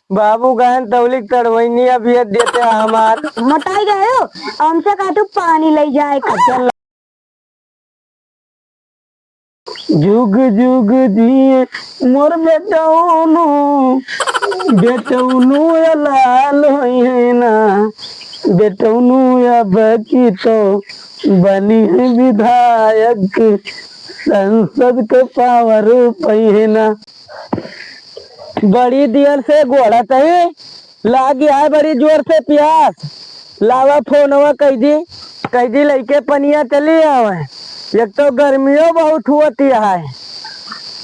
बाबू गहन तौलिक तड़वैनी अभी देते हमार मोटाई गए हो हमसे काटू पानी ले जाए चल जुग जुग जिए मोर बेटौनु बेटौनु लाल है ना बेटौनु अब की तो बनी है विधायक संसद के पावर पहिना बड़ी देर से घोड़ा तही लाग गया है बड़ी जोर से प्यास लावा फोनवा कैदी लइके पनिया चली आवे एक तो गर्मियों बहुत होती है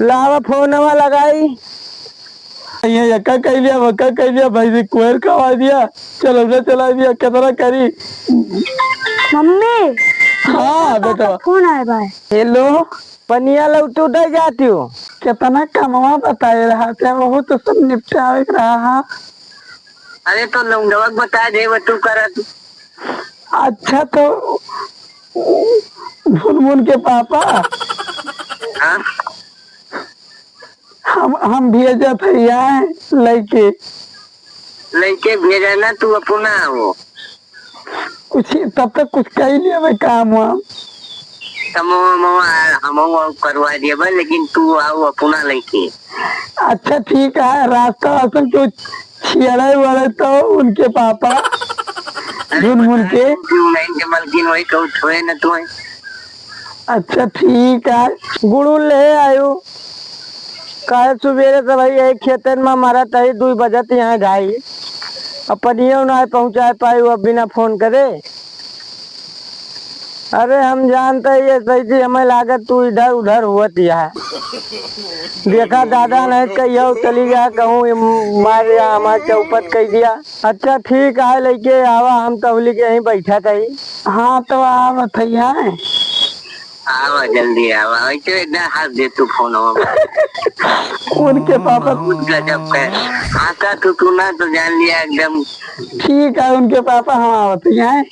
लावा फोनवा लगाई ये यक्का कह लिया वक्का कह लिया भाई से कुएर कवा दिया चलो ना चला दिया कितना करी मम्मी हाँ बेटा कौन आए भाई हेलो पनिया लौटू दे जाती हूँ कितना कमवा बताए रहा था वो तो सब निपटा रहा। अरे तो लौंडवक बता दे वो तू करत। अच्छा तो भुनमुन के पापा हाँ हम भेजा भैया लड़के लड़के भेजा ना तू अपना हो कुछ तब तक कुछ कर लिया मैं काम वाम हम करवा दिया बा लेकिन तू आओ अपना लड़के। अच्छा ठीक है रास्ता वास्ता कुछ छिड़े वाले तो उनके पापा भुनमुन के नहीं के मलकिन वही कहू छोए ना तू। अच्छा ठीक है गुड़ू ले आयो कल सुबेरे से भाई यही खेतन में हमारा तही 2 बजे यहाँ गाई अपन ये ना पहुँचा पाई वो बिना फोन करे। अरे हम जानते ये सही थी हमें लागत तू इधर उधर हुआ है देखा दादा ने कहियो चली गया कहूँ मार हमारे चौपट कह दिया। अच्छा ठीक है लेके आवा हम तहली के यहीं बैठा कही। हाँ तो आ भैया आवा जल्दी आवा ऐसे इतना हाथ दे तू फोन उनके पापा गजब का आता तू ना तो जान लिया एकदम। ठीक है उनके पापा हम आवत हैं।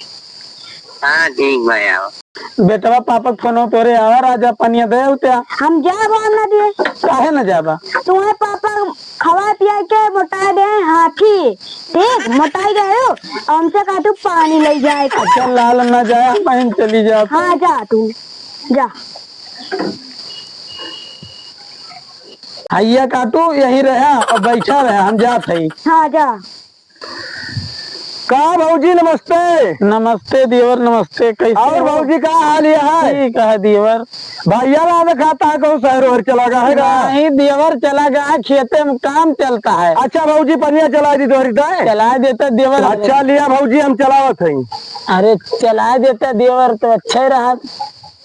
हाँ ठीक भाई आओ बेटवा पापा फोन तोरे आवा राजा पनिया दे उत्या हम जाबा ना दे काहे न जाबा तुम्हारे पापा खवा पिया के मोटा दे हाथी ठीक मोटाई गए हो हमसे काटू पानी ले जाए अच्छा लाल न जाए बहन चली जा। हाँ जा तू जा हैया काटू यही रहा और बैठा रहा हम जात है। हाँ जा का भाजी नमस्ते। नमस्ते देवर नमस्ते कैसे और भाजी का हाल है ठीक है देवर भैया ना खाता है कहूँ शहर और चला गया है नहीं देवर चला गया है खेते में काम चलता है। अच्छा भाजी पनिया चला दी तोरी चला देता देवर। अच्छा लिया भाजी हम चलावत है। अरे चला देता देवर तो अच्छा ही रहा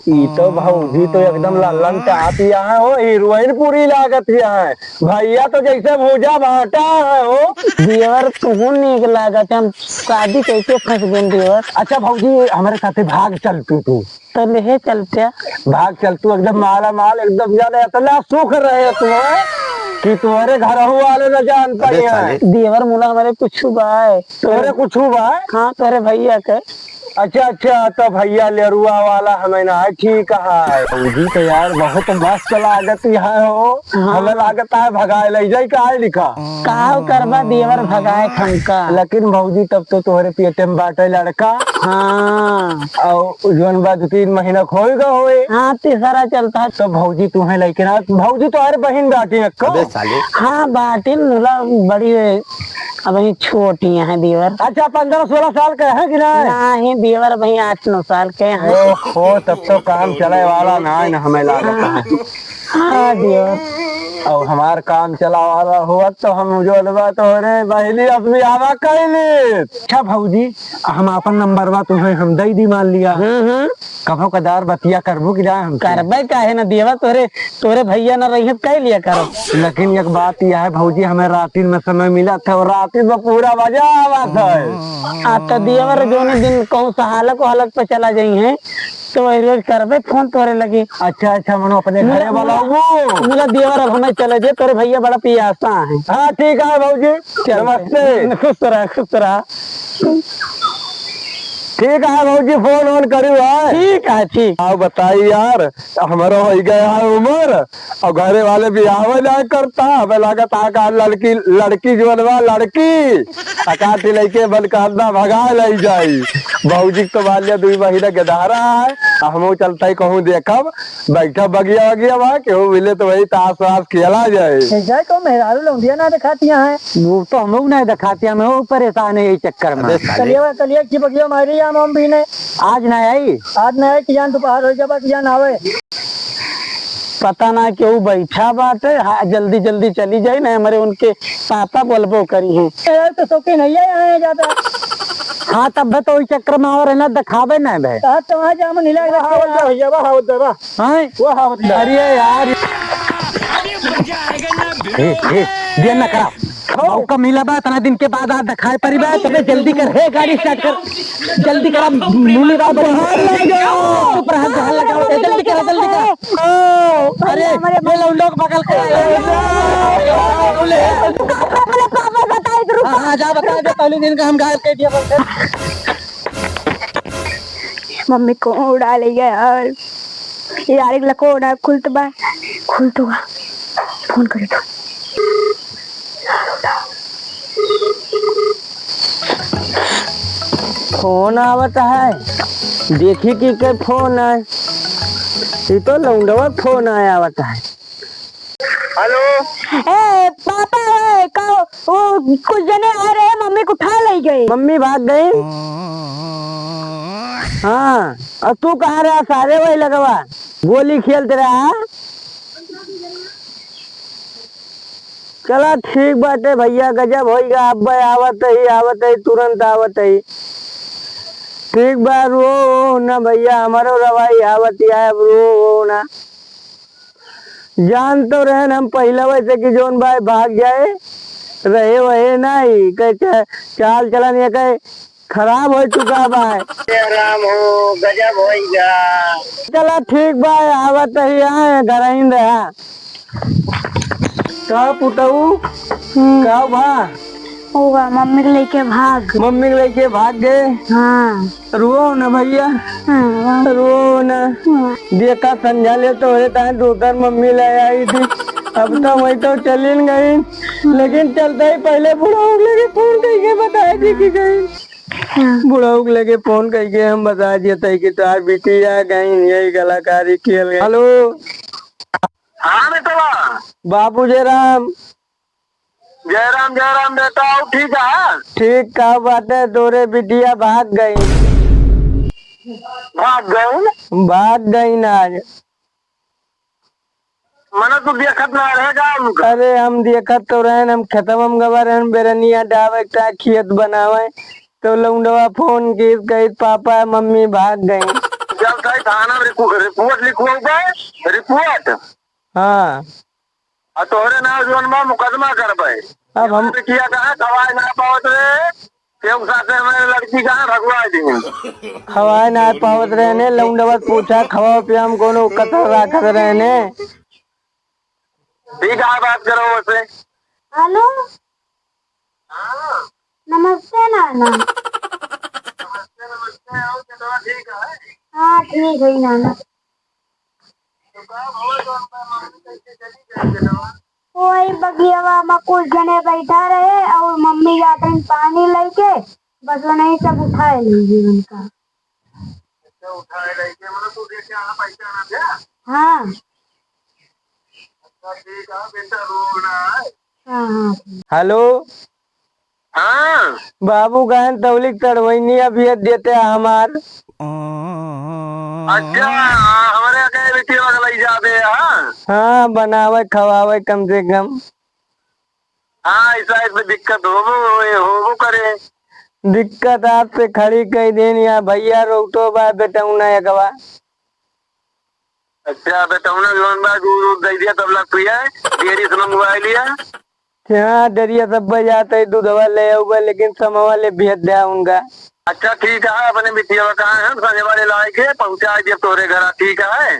ई तो भाजी तो एकदम लल्लन चाहती है हो हीरोइन पूरी लागत है भैया तो जैसे भूजा भाटा है हो देवर तू नीक लागत हम शादी कैसे फंस गए देवर। अच्छा भाजी हमारे साथे भाग चल तू तो ले चलते भाग चल तू एकदम माला माल एकदम ज्यादा इतना सुख रहे तुम्हें कि तुम्हारे घर वाले न जान पाए देवर मुला हमारे कुछ बाय तोरे कुछ बाय। हाँ तोरे भैया के अच्छा अच्छा तो भैया लेरुआ वाला हमें ना है ठीक है जी तो यार बहुत मस्त लागत यहाँ हो। हमें लागत है भगाए ले जाए का लिखा का करबा देवर भगाए खमका लेकिन भौजी तब तो तोहरे पेटे में बाटे लड़का। हाँ और जोन बाद 3 महीना खोएगा होए। हाँ तीसरा चलता है तो भौजी तुम्हें लेके ना भौजी तो हर बहन बाटी हाँ बाटी मुला बड़ी अब छोटी है देवर। अच्छा 15-16 साल के है कि नहीं देवर भाई 8-9 साल के हैं। ओहो तब तो काम चले वाला ना हमें लागत है। हाँ देवर और हमार काम चला वाला हुआ तो हम जो तो बहली अपनी आवा कैली। अच्छा भौजी हम अपन नंबर बा तुम्हें हम दई दी मान लिया कभो कदार बतिया करबो कि हम करबे काहे ना देवा तोरे भैया न रही कह लिया करो। लेकिन एक बात यह है भौजी हमें राती में समय मिला था और राती में पूरा मजा आवा था। तो देवर दोनों दिन कहूँ सहालक हालक पे चला जाई है तो वही रोज करबे फोन तोरे लगी। अच्छा अच्छा मनो अपने घरे वाला मिला देवर अब हमें चले जे तोरे भैया बड़ा पियासा है। हाँ ठीक है भाजी नमस्ते खुश रहा खुश रहा। ठीक है भाजी फोन ऑन करू है। ठीक है ठीक। आओ बताई यार हमारा हो गया है उम्र और घरे वाले बियाह ना करता हमें लागत आका लड़की लड़की जो बनवा लड़की अकाठी लेके बल करना भगा ले जाई भौजी तो बालिया 2 महीना के धारा है हम चलता ही कहूँ देखब बैठा बगिया बगिया बा केहू मिले तो वही ताश वाश खेला जाए। जाए तो मेहरारू लौंडिया ना दिखातिया है। वो तो हम लोग नहीं दिखाते मैं वो परेशान है यही चक्कर में। कलिया की बगिया मारी या मम भी ने आज नहीं आई। आज नहीं आई कि जान दोपहर हो जाबा कि जान आवे पता ना क्यों बैठा बात है। हाँ, जल्दी जल्दी चली जाए ना हमारे उनके पापा बोलबो करी है तो सौकी नहीं आए जाता। हाँ तब तो वही चक्कर में और है ना दिखावे ना भाई तो वहाँ जाम नीला अरे यार ये ना करा मौका मिला बा इतना दिन के बाद आज दिखाए परी बा तबे जल्दी कर हे गाड़ी स्टार्ट कर जल्दी करा मुली बा ऊपर हाथ लगाओ जल्दी करा अरे ये लौंडो को पकड़ के हाँ जा बता दे पहले दिन का हम घायल कर दिया बोलते मम्मी को उड़ा ले गया यार यार एक लको उड़ा खुल तो बा फोन करे तो फोन आवत है देखी कि के फोन है ये तो लौंडवा फोन आया आवत है। हेलो ए पापा है का वो कुछ जने आ रहे हैं मम्मी को उठा ले गए। मम्मी भाग गई। हाँ और तू कहाँ रहा सारे वही लगवा गोली खेलते रहा। चला ठीक बाटे भैया गजब होगा अब आवत है तुरंत आवत है ठीक बा रो ना भैया हमारो रवाई आवत है अब रो ना जान तो रहे हम पहले वैसे कि जोन भाई भाग जाए रहे वहे नहीं कह चाल चलन ये कहे खराब हो चुका भाई राम हो गजब होगा। चला ठीक भाई आवत ही आए घर ही रहा का पुटऊ का भा होगा मम्मी को लेके भाग गए। हाँ रो ना भैया हाँ रो ना देखा समझा ले तो है दूसर मम्मी ले आई थी अब तो वही तो चली गई लेकिन चलता ही पहले बुढ़ाऊ लगे फोन करके बता दी कि गई बुढ़ाऊ लगे फोन करके हम बता दिए थे कि तार बेटी आ गई यही कलाकारी खेल गए। हेलो हाँ बेटा बाबू जय राम बेटा आओ ठीक है। ठीक का बात है तोरे बिटिया भाग गई ना आज मना तू देखत ना रहेगा उनका। अरे हम देखत तो रहे हम खत्म हम गवा रहे बेरनिया डावे का खेत बनावे तो लौंडवा फोन की गई पापा मम्मी भाग गई। जब कहीं थाना रिपोर्ट लिखवाऊंगा रिपोर्ट हाँ तोहरे ना जोनमा मुकदमा करबे। अब हम किया कहा दवाई ना पावत रे केहू साथे हमारे लड़की कहा भगवा दी खवाए ना पावत रहने लौंडवा पूछा खवा पिया हम कोनो कतर राखत रहने। ठीक है बात करो वैसे। हेलो नमस्ते नाना। ठीक है हाँ ठीक है नाना। वही बगिया में कुछ जने बैठा रहे और मम्मी जाते हैं पानी लेके बस वो नहीं सब उठाए लीजिए उनका। उठाए लेके मतलब तू देखे आना पैसा ना दिया। हाँ ठीक है बेटा रोना है। हाँ हेलो हाँ बाबू गहन तौलिक तड़वैनी अभी देते हमार अच्छा हमारे कहीं बेटी वगैरह ले जाते हाँ। हाँ बनावे खवावे कम से कम। हाँ ऐसा इसमें दिक्कत हो करे दिक्कत आपसे खड़ी कई दिन या भैया रोकटो बा बेटा उना एकवा। अच्छा बेटा उन्हें जोन बा दूध दे दिया तब लग पिया है डेयरी से मोबाइल लिया। हाँ डरिया सब बजाते है दूधवा ले आऊगा लेकिन समवा ले भेज दिया उनका। अच्छा ठीक है अपने बिटिया कहा है संजय वाले लाए के पहुंचा दिया तोरे घर ठीक है।